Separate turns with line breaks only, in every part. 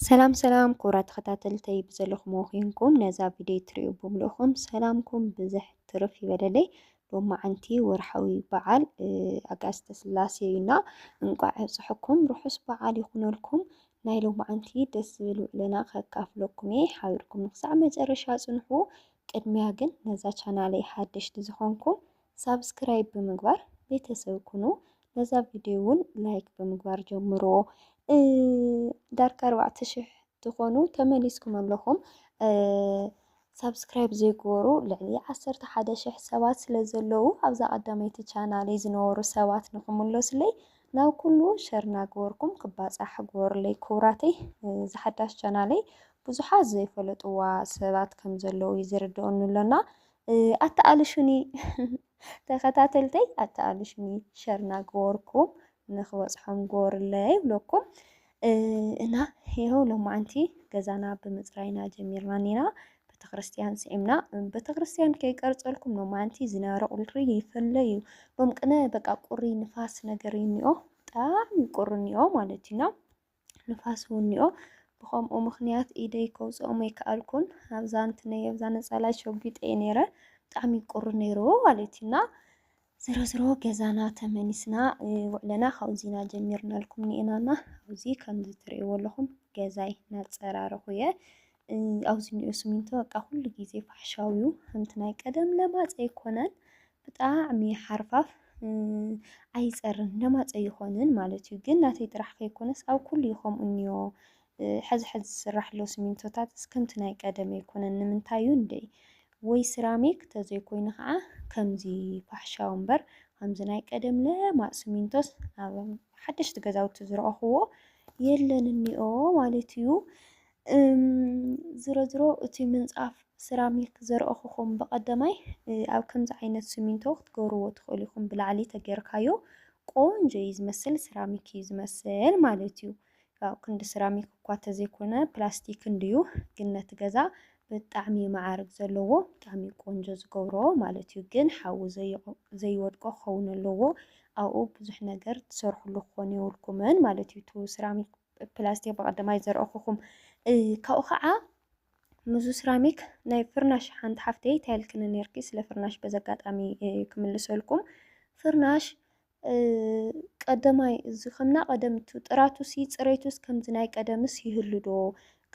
ሰላም ሰላም ክቡራት ተኸታተልተይ ብዘለኹም ኮይንኩም ነዛ ቪድዮ ትሪኡ ብምልኹም ሰላምኩም ብዙሕ ትርፍ ይበለለይ ሎማዓንቲ ወርሓዊ በዓል ኣጋስተ ስላሴ እዩና እንቋዕ ፅሕኩም ርሑስ በዓል ይኹነልኩም ናይ ሎማዓንቲ ደስ ዝብል ውዕልና ከካፍለኩም እየ ሓቢርኩም ንክሳዕ መጨረሻ ፅንሑ ቅድሚያ ግን ነዛ ቻናለይ ሓደሽቲ ዝኾንኩም ሳብስክራይብ ብምግባር ቤተሰብ ኩኑ ነዛ ቪድዮ እውን ላይክ ብምግባር ጀምሮ ዳርጋ 4000 ትኾኑ ተመሊስኩም ኣለኹም ሳብስክራይብ ዘይገበሩ ልዕሊ 11,000 ሰባት ስለ ዘለዉ ኣብዛ ቀዳመይቲ ቻናለይ ዝነበሩ ሰባት ንኽምለሱለይ ናብ ኩሉ ሸር እናገበርኩም ክባፃሕ ግበሩለይ ክቡራተይ ዝሓዳሽ ቻናለይ ብዙሓት ዘይፈለጥዋ ሰባት ከም ዘለዉ ይዝርድአኑ ኣሎና ኣተኣልሹኒ ተኸታተልተይ ኣተኣልሹኒ ሸር እናገበርኩም ንኽበፅሖም ግበሩለይ ይብለኩም እና ይኸው ሎማዓንቲ ገዛና ብምፅራይና ጀሚርና ኒና ቤተክርስትያን ስዒምና ቤተክርስትያን ከይቀርፀልኩም ሎማዓንቲ ዝነበረ ቁልሪ ይፈለ እዩ ሎም ቅነ በቃ ቁሪ ንፋስ ነገር እኒኦ ብጣዕሚ ቁሪ እኒኦ ማለት ኢና ንፋስ እውን እኒኦ ብኸምኡ ምክንያት ኢደይ ከውፅኦም ኣይከኣልኩን ኣብዛ እንትነይ ኣብዛ ነፀላ ሸጊጠ ነይረ ብጣዕሚ ቁሪ ነይሩ ማለት ኢና ዝሮ ገዛና ተመኒስና ውዕለና ካብዚና ጀሚርናልኩም ኒአናና ኣብዚ ከምዚ ትሪእዎ ኣለኹም ገዛይ እናፀራረኹ እየ ኣብዚ እኒኦ ስሚንቶ በቃ ኩሉ ግዜ ፋሕሻዊ እዩ ከምቲ ናይ ቀደም ለማፀ ኣይኮነን ብጣዕሚ ሓርፋፍ ኣይፀርን ለማፀ ይኾንን ማለት እዩ ግን ናተይ ጥራሕ ከይኮነስ ኣብ ኩሉ ከምኡ እኒኦ ሕዚ ዝስራሕ ሎ ስሚንቶታት እስከምቲ ናይ ቀደም ኣይኮነን ንምንታይ እዩ እንዴ ወይ ሰራሚክ ተዘይኮይኑ ከዓ ከምዚ ፋሕሻው እምበር ከምዚ ናይ ቀደም ለማዕ ስሚንቶስ ኣብ ሓደሽቲ ገዛውቲ ዝረኸብዎ የለን እኒኦ ማለት እዩ ዝሮ እቲ ምንፃፍ ሰራሚክ ዘርአኹኹም በቀዳማይ ኣብ ከምዚ ዓይነት ስሚንቶ ክትገብርዎ ትኽእሉ ኢኹም ብላዕሊ ተገይርካዮ ቆንጆ እዩ ዝመስል ሰራሚክ እዩ ዝመስል ማለት እዩ ያው ክንዲ ሰራሚክ እኳ ተዘይኮነ ፕላስቲክ እንድዩ ግን ነቲ ገዛ ብጣዕሚ ማዕርግ ዘለዎ ብጣዕሚ ቆንጆ ዝገብሮ ማለት እዩ ግን ሓዊ ዘይወድቆ ክኸውን ኣለዎ ኣብኡ ብዙሕ ነገር ትሰርሕሉ ክኾን የብልኩምን ማለት እዩ እቲ ሰራሚክ ፕላስቲክ በቀዳማይ ዘርአኹኹም ካብኡ ከዓ ምዙ ሰራሚክ ናይ ፍርናሽ ሓንቲ ሓፍተይ ታይልክን ነርኪ ስለ ፍርናሽ በዚ ኣጋጣሚ ክምልሰልኩም ፍርናሽ ቀዳማይ እዚ ከምና ቀደምቱ ጥራቱሲ ፅሬቱስ ከምዚ ናይ ቀደምስ ይህሉ ዶ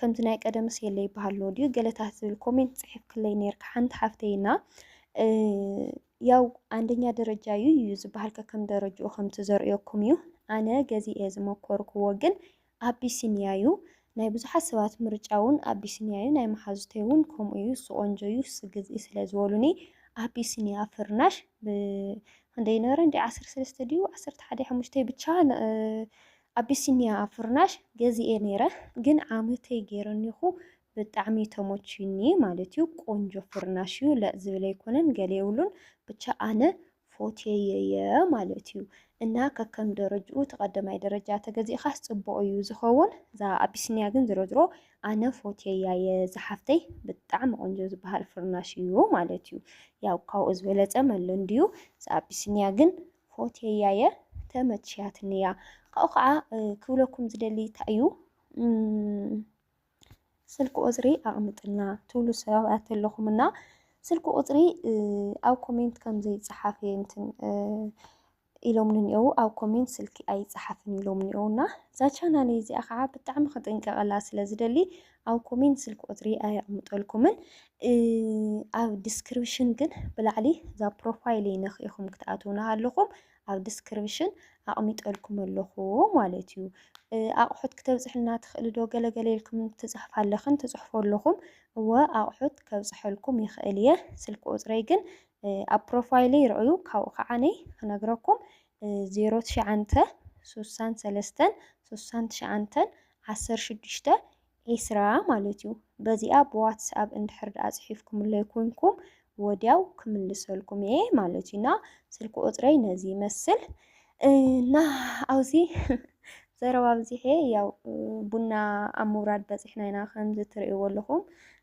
ከምዚ ናይ ቀደምስ የለ ይበሃሎ ድዩ ገለታት ዝብል ኮሜንት ፅሒፍ ክለይ ነርካ ሓንቲ ሓፍተይና ያው አንደኛ ደረጃ እዩ ዝበሃል ከም ደረጃኡ ከምቲ ዘርእየኩም እዩ ኣነ ገዚኤ ዝሞከርክዎ ግን ኣቢሲንያ እዩ ናይ ብዙሓት ሰባት ምርጫ እውን ኣቢሲንያ እዩ ናይ መሓዙተይ እውን ከምኡ እዩ ቆንጆ እዩ ግዝኢ ስለ ዝበሉኒ ኣቢሲንያ ፍርናሽ ክንደይ ነበረ እንደ 13 ድዩ 11 ብቻ ኣቢሲንያ ፍርናሽ ገዚኤ ነይረ ግን ዓመተይ ገይረኒኹ ብጣዕሚ ተመችዩኒ ማለት እዩ ቆንጆ ፍርናሽ እዩ ለ ዝብል ኣይኮነን ገለ የብሉን ብቻ ኣነ ፎትየየ ማለት እዩ እና ከከም ደረጅኡ ተቀዳማይ ደረጃ ተገዚእኻ ፅቡቅ እዩ ዝኸውን እዛ ኣቢሲንያ ግን ዝሮ ኣነ ፎትየየ ዝሓፍተይ ብጣዕሚ ቆንጆ ዝበሃል ፍርናሽ እዩ ማለት እዩ ያው ካብኡ ዝበለፀ መለ እንድዩ እዛ ኣቢሲንያ ግን ፎትየየ ተመችያትኒ እያ ካብኡ ከዓ ክብለኩም ዝደሊ እንታይ እዩ ስልክ ቁፅሪ ኣቕምጥና ትብሉ ሰባት ኣለኹምና ስልክ ቁፅሪ ኣብ ኮሜንት ከም ዘይፀሓፍ እንትን ኢሎም ንኒአው ኣብ ኮሜንት ስልኪ ኣይፀሓፍን ኢሎም ንኒአውና እዛ ቻናል እዚኣ ከዓ ብጣዕሚ ክጥንቀቐላ ስለ ዝደሊ ኣብ ኮሜንት ስልክ ቁፅሪ ኣየቕምጠልኩምን ኣብ ዲስክሪፕሽን ግን ብላዕሊ እዛ ፕሮፋይል ንኽኢኹም ክትኣትውና ኣለኹም ኣብ ዲስክሪፕሽን ኣቕሚጠልኩም ኣለኹ ማለት እዩ ኣቑሑት ክተብፅሕልና ትኽእል ዶ ገለገለ ኢልኩም ትፅሕፍ ኣለኽን ትፅሕፉ ኣለኹም እወ ኣቑሑት ከብፅሐልኩም ይኽእል እየ ስልክ ቁፅረይ ግን ኣብ ፕሮፋይለይ ይርአዩ ካብኡ ከዓ ነይ ክነግረኩም 09 63 69 16 20 ማለት እዩ በዚኣ ብዋትስኣፕ እንድሕር ዳኣ ፅሒፍኩምለይ ኮንኩም ወዲያው ክምልሰልኩም እየ ማለት እዩ እና ስልክ ቁፅረይ ነዚ ይመስል እና ኣብዚ ዘረባ ኣብዚሐ ያው ቡና ኣብ ምውራድ በፂሕና ኢና ከምዚ ትሪእዎ ኣለኹም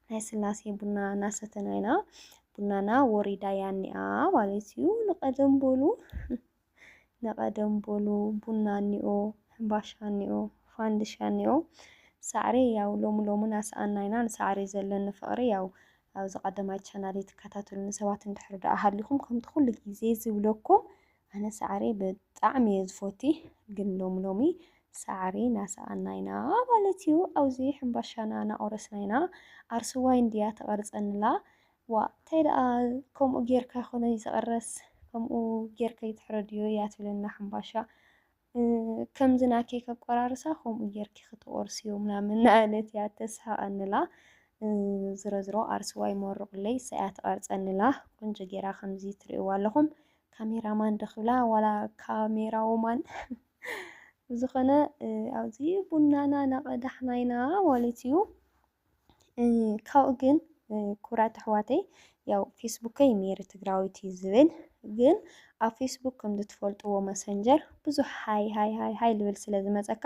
ናይ ስላሴ ቡና እናሰተና ኢና ቡናና ወሪዳ እያ እኒኣ ማለት እዩ ንቐደም በሉ ቡና እኒኦ ሕምባሻ እኒኦ ፋንድሻ እኒኦ ሳዕሪ ያው ሎሙ ናስኣና ኢና ንሳዕሪ ዘለና ፍቅሪ ያው ኣብዚ ቀዳማይ ቻናል ትከታተሉኒ ሰባት እንድሕር ደኣ ሃሊኹም ከምቲ ኩሉ ግዜ ዝብለኩም ኣነ ሳዕሪ ብጣዕሚ እየ ዝፈቲ ግን ሎሚ ሳዕሪ ናስኣና ኢና ማለት እዩ ኣብዚ ሕምባሻና እናቆረስና ኢና ኣርስዋይ እንድያ ተቐርፀንላ ዋ እንታይ ደኣ ከምኡ ጌርካ ይኮነ ዝቕረስ ከምኡ ጌርካ ይትሕረድዮ እያ ትብለና ሕምባሻ ከምዚ ናከይ ከቆራርሳ ከምኡ ጌርኪ ክትቆርስዮ ምናምን ናበለት እያ ተስሓቐንላ ዝረዝሮ ኣርስዋይ መርቑለይ ሰያ ተቐርፀንላ ቆንጆ ጌራ ከምዚ ትሪእዋ ኣለኹም ካሜራማን ደኽብላ ዋላ ካሜራውማን ዝኾነ ኣብዚ ቡናና ናቐዳሕና ኢና ማለት እዩ ካብኡ ግን ኩራት ኣሕዋተይ ያው ፌስቡከይ ሜሪ ትግራዊት እዩ ዝብል ግን ኣብ ፌስቡክ ከም ትፈልጥዎ መሰንጀር ብዙሕ ሃይ ልብል ስለ ዝመፀካ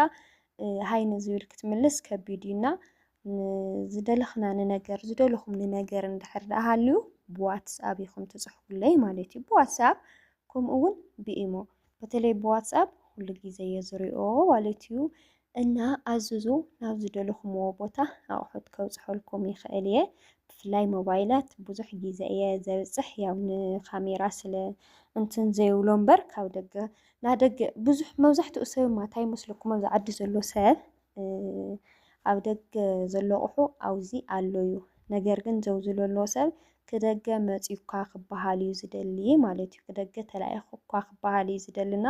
ሃይ ንዝብል ክትምልስ ከቢድ እዩና ዝደለኽና ንነገር ዝደለኹም ንነገር እንድሕር ደኣ ሃልዩ ብዋትስኣፕ ኢኹም ትፅሕፉለይ ማለት እዩ ብዋትስኣፕ ከምኡ እውን ብኢሞ በተለይ ብዋትስኣፕ ኩሉ ግዜ እየ ዝሪኦ ማለት እዩ እና ኣዝዙ ናብ ዝደለኹምዎ ቦታ ኣቑሑት ከብፅሐልኩም ይኽእል እየ ብፍላይ ሞባይላት ብዙሕ ግዜ እየ ዘብፅሕ ያው ንካሜራ ስለ እንትን ዘይብሎ እምበር ካብ ደገ ናብ ደገ ብዙሕ መብዛሕትኡ ሰብ ማታ ይመስለኩም ኣብዚ ዓዲ ዘሎ ሰብ ኣብ ደገ ዘሎ ኣቑሑ ኣብዚ ኣሎ እዩ ነገር ግን ዘው ዝለሎ ሰብ ክደገ መፂኳ ክበሃል እዩ ዝደሊ ማለት እዩ ክደገ ተላኢኹኳ ክበሃል እዩ ዝደልና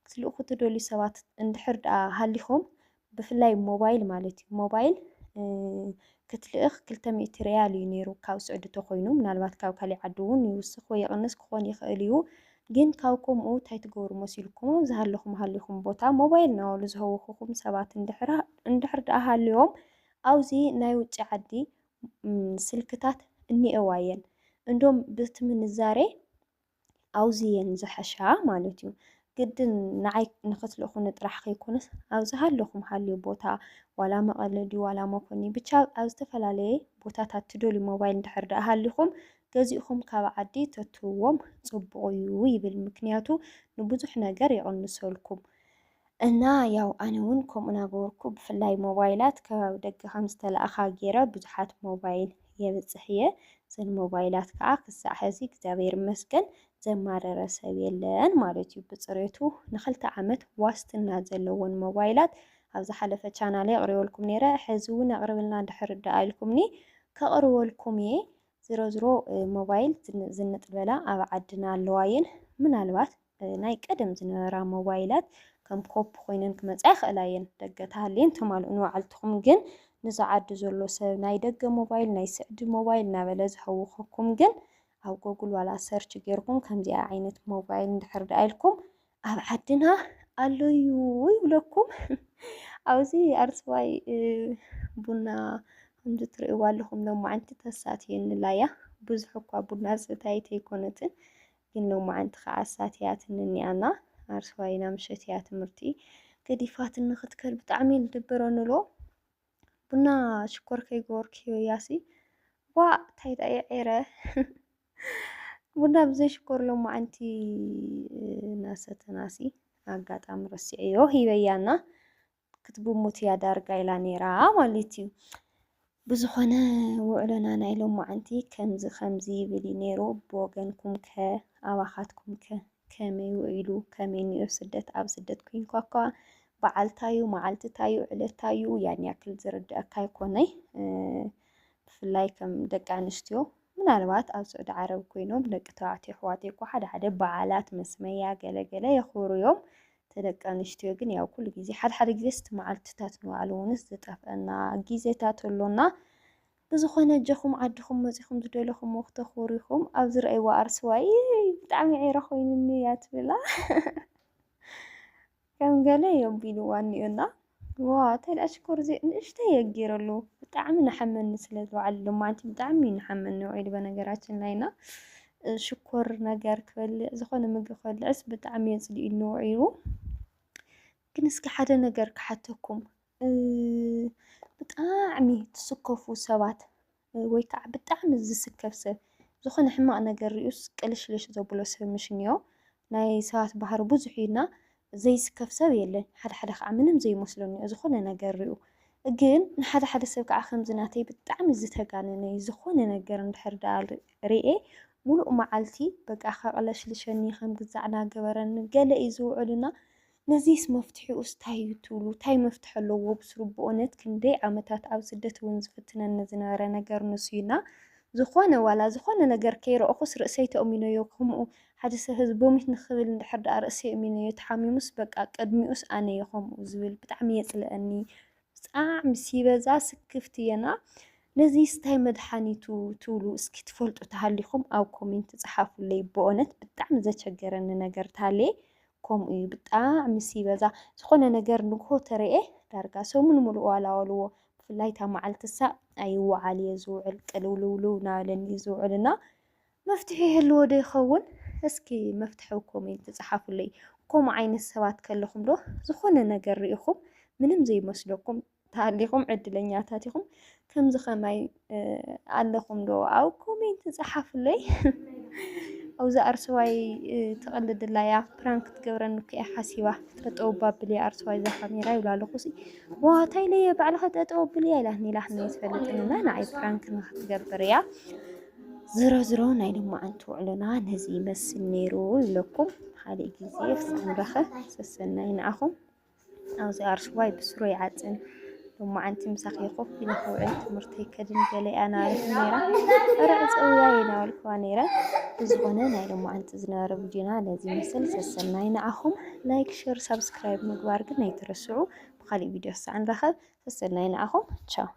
ክትልእኹ ትደልዩ ሰባት እንድሕር ደኣ ሃሊኹም ብፍላይ ሞባይል ማለት እዩ ሞባይል ክትልእኽ 200 ሪያል እዩ ነይሩ ካብ ስዑድ ተኮይኑ ምናልባት ካብ ካሊእ ዓዲ እውን ይውስኽ ወይ ይቕንስ ክኾን ይኽእል እዩ ግን ካብ ከምኡ እንታይ ትገብሩ መሲልኩም ዝሃለኹም ሃሊኹም ቦታ ሞባይል ናበሉ ዝህውኹም ሰባት እንድሕር ደኣ ሃልዮም ኣብዚ ናይ ውጭ ዓዲ ስልክታት እኒአዋ እየን እንዶም በቲ ምንዛሬ ኣብዚ እየን ዝሐሻ ማለት እዩ ግድን ንዓይ ንኽትልእኹን ጥራሕ ከይኮነስ ኣብዚ ሃለኹም ሃልዩ ቦታ ዋላ መቐለ ድዩ ዋላ መኮኒ ብቻ ኣብ ዝተፈላለየ ቦታታት ትደልዩ ሞባይል እንድሕር ደኣ ሃሊኹም ገዚእኹም ካብ ዓዲ ተትውዎም ፅቡቕ እዩ ይብል ምክንያቱ ንብዙሕ ነገር ይቕንሰልኩም እና ያው ኣነ እውን ከምኡ እናገበርኩ ብፍላይ ሞባይላት ከባቢ ደገ ከም ዝተለኣኻ ገይረ ብዙሓት ሞባይል የብፅሕ እየ እዘን ሞባይላት ከዓ ክሳዕ ሕዚ እግዚኣብሔር ይመስገን ዘማረረ ሰብ የለን ማለት እዩ ብፅሬቱ ን2 ዓመት ዋስትና ዘለዎን ሞባይላት ኣብ ዝሓለፈ ቻናለይ ኣቕሪበልኩም ነይረ ሕዚ እውን ኣቕርብልና እንድሕር ደኣ ኢልኩምኒ ከቕርበልኩም እየ ዝሮዝሮ ሞባይል ዝንጥበላ ኣብ ዓድና ኣለዋ እየን ምናልባት ናይ ቀደም ዝነበራ ሞባይላት ከም ኮፕ ኮይነን ክመፃ ይኽእላ እየን ደገ ተሃልየን ተማልኡ ንባዕልትኹም ግን ንዛ ዓዲ ዘሎ ሰብ ናይ ደገ ሞባይል ናይ ስዕዲ ሞባይል እናበለ ዝህውኸኩም ግን ኣብ ጎግል ዋላ ሰርች ጌርኩም ከምዚኣ ዓይነት ሞባይል እንድሕር ደኣ ኢልኩም ኣብ ዓድና ኣሎ እዩ ይብለኩም ኣብዚ ኣርስዋይ ቡና ከምዚ ትሪእዋ ኣለኹም ሎማዓንቲ ተሳትየንላ እያ ብዙሕ እኳ ቡና ዝስታይት ኣይኮነትን ግን ሎማዓንቲ ከዓ ሳትያትን እኒኣና ኣርስዋይና ምሸት እያ ትምህርቲ ገዲፋት ንኽትከል ብጣዕሚ ዝድብረኒ ሎ ቡና ሽኮር ከይገበርክዮ ያሲ ዋ እንታይ ዒረ ቡና ብዘይ ሽኮር ሎማዓንቲ ናሰተናሲ ኣጋጣሚ ረሲዐዮ ሂበያና ክትብሙት እያ ዳርጋ ኢላ ነይራ ማለት እዩ ብዝኾነ ውዕሎና ናይ ሎማዓንቲ ከምዚ ይብል ነይሩ ብወገንኩም ከ ኣባኻትኩም ከ ከመይ ውዒሉ ከመይ እኒኦ ስደት ኣብ ስደት ኮይንኳ እኳ በዓልታዩ መዓልትታዩ ዕለታዩ ያን ያክል ዝርድአካ ኣይኮነይ ብፍላይ ከም ደቂ ኣንስትዮ ምናልባት ኣብ ስዑድ ዓረብ ኮይኖም ደቂ ተባዕትዮ ኣሕዋተይ እኳ ሓደ በዓላት መስመያ ገለገለ የኽብሩ እዮም ተደቂ ኣንስትዮ ግን ያው ኩሉ ግዜ ሓደ ግዜ ስቲ መዓልትታት ንባዕሉ እውንስ ዝጠፍአና ግዜታት ኣሎና ብዝኾነ እጀኹም ዓድኹም መፂኹም ዝደለኹም ክተኽብሩ ኢኹም ኣብ ዝረአይዋ ኣርስዋይ ብጣዕሚ ዒረ ኮይኑኒ እያ ትብላ ከም ገለ የቢልዋ እኒኦና ዋ እንታይ ደኣ ሽኮር ንእሽተይ የጊረሉ ብጣዕሚ ንሓመኒ ስለ ዝውዓል ሎማዓንቲ ብጣዕሚ ንሓመኒ ውዒሉ በነገራችን ላይና ሽኮር ነገር ክበልዕ ዝኾነ ምግቢ ክበልዕስ ብጣዕሚ የፅልኢሉ ውዒሉ ግን እስኪ ሓደ ነገር ክሓተኩም ብጣዕሚ ትስከፉ ሰባት ወይ ከዓ ብጣዕሚ ዝስከፍ ሰብ ዝኾነ ሕማቕ ነገር ሪኡስ ቅልሽልሽ ዘብሎ ሰብ ምሽ እኒኦ ናይ ሰባት ባህሪ ብዙሕ ኢልና ዘይስከፍ ሰብ የለን ሓደ ከዓ ምንም ዘይመስሎ እኒኦ ዝኾነ ነገር ሪኡ ግን ንሓደ ሓደ ሰብ ከዓ ከምዝናተይ ብጣዕሚ ዝተጋነነ ዝኾነ ነገር እንድሕር ዳ ርኤ ሙሉእ መዓልቲ በቃ ከቕለሽልሸኒ ከም ግዛዕ ናገበረኒ ገለ እዩ ዝውዕልና ነዚስ መፍትሒኡስ እንታይ እዩ ትብሉ? እንታይ መፍትሒ ኣለዎ ብስርብኦነት ክንደይ ዓመታት ኣብ ስደት እውን ዝፍትነኒ ዝነበረ ነገር ንሱ ኢና ዝኾነ ዋላ ዝኾነ ነገር ከይረአኹስ ርእሰይ ተأሚነዮ ከምኡ ሓደ ሰብ ህዝቢ ቦሚት ንኽብል እንድሕር ዳ ርእሰይ እሚነዮ ተሓሚሙስ በቃ ቅድሚኡስ ኣነ እየ ከምኡ ዝብል ብጣዕሚ የፅልአኒ ብጣዕሚ ሲበዛ ስክፍቲ እየና ነዚ ስታይ መድሓኒቱ ትብሉ እስኪ ትፈልጡ ተሃሊኹም ኣብ ኮሜንት ጻሓፉለይ በእውነት ብጣዕሚ ዘቸገረኒ ነገር ታለየ ከምኡ እዩ ብጣዕሚ ሲበዛ ዝኾነ ነገር ንግሆ ተረኤ ዳርጋ ሰሙን ሙሉእ ዋላወልዎ ብፍላይ እታ መዓልትሳ ኣይወዓል እየ ዝውዕል ቅልውልውልው እናበለኒ ዝውዕልና መፍትሒ ይህልዎ ዶ ይኸውን? እስኪ መፍትሒ ኮሜንት ጻሓፉለይ ከምኡ ዓይነት ሰባት ከለኹም ዶ ዝኾነ ነገር ርኢኹም ምንም ዘይመስለኩም ታሊኹም ዕድለኛታት ኢኹም ከምዚ ኸማይ ኣለኹም ዶ ኣብ ኮሜንት ጻሓፉለይ ኣብዛ ኣርሰዋይ ትቕልድላ እያ ፕራንክ ትገብረኒ እኮ እያ ሓሲባ ጠጠው ባብል እያ ኣርሰዋይ እዛ ካሜራ ይብላ ኣለኹ ሲ ዋ እንታይ ለየ ባዕልኻ ጠጠው ብል እያ ኢላትኒ ኢላትኒ ይትፈልጥንና ንዓይ ፕራንክ ንኽትገብር እያ ዝሮ ናይ ልማዓንቲ ውዕሎና ነዚ ይመስል ነይሩ ይብለኩም ካልእ ግዜ ክሳዕ ንረኽብ ሰሰናይ ንኣኹም ኣብዚ ኣርሰዋይ ብስሮ ይዓፅን ልማዓንቲ ምሳኺ ኮፍ ኢለ ክውዕል ትምህርተይ ከድን ገለ እያ ናበለት ነይራ ኣረ ዕፀውያ ይናበልክዋ ነይረ ብዝኾነ ናይ ልማዓንቲ ዝነበረ ቪድዮና ነዚ ይመስል ሰሰናይ ንኣኹም ላይክ ሼር ሳብስክራይብ ምግባር ግን ኣይትረስዑ ብካሊእ ቪድዮ ክሳዕ ንረኽብ ሰሰናይ ንኣኹም ቻው